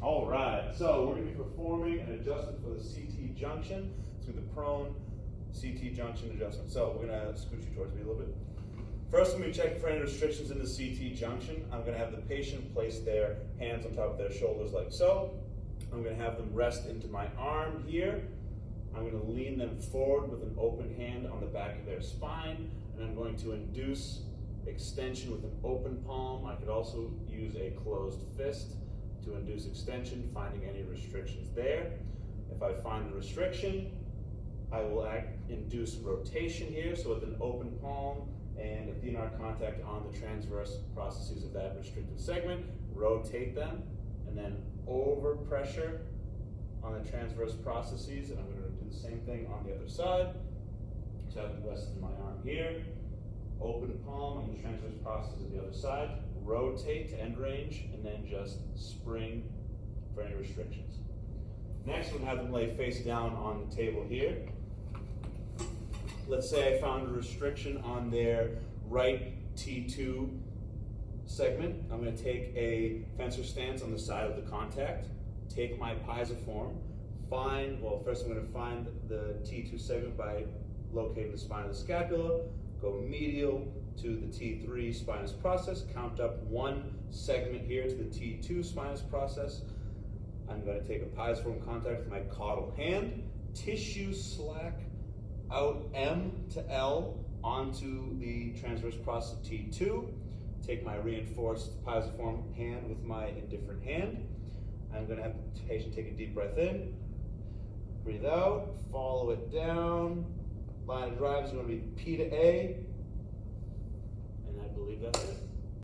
All right, so we're going to be performing an adjustment for the CT junction. It's going to be the prone CT junction adjustment. So we're going to scoot you towards me a little bit. First, I'm going to be checking for any restrictions in the CT junction. I'm going to have the patient place their hands on top of their shoulders like so. I'm going to have them rest into my arm here. I'm going to lean them forward with an open hand on the back of their spine, and I'm going to induce extension with an open palm. I could also use a closed fist to induce extension, finding any restrictions there. If I find a restriction, I will induce rotation here, so with an open palm and a thenar contact on the transverse processes of that restricted segment, rotate them, and then over pressure on the transverse processes, and I'm going to do the same thing on the other side. So I have the rest of my arm here, open palm on the transverse processes of the other side, rotate to end range, and then just spring for any restrictions. Next, we'll have them lay face down on the table here. Let's say I found a restriction on their right T2 segment. I'm going to take a fencer stance on the side of the contact, take my piezoform, first I'm going to find the T2 segment by locating the spine of the scapula, go medial to the T3 spinous process, count up one segment here to the T2 spinous process. I'm going to take a piezoform contact with my caudal hand, tissue slack out M to L onto the transverse process of T2, take my reinforced piezoform hand with my indifferent hand. I'm going to have the patient take a deep breath in, breathe out, follow it down. Line of drive is going to be P to A, and I believe that's it.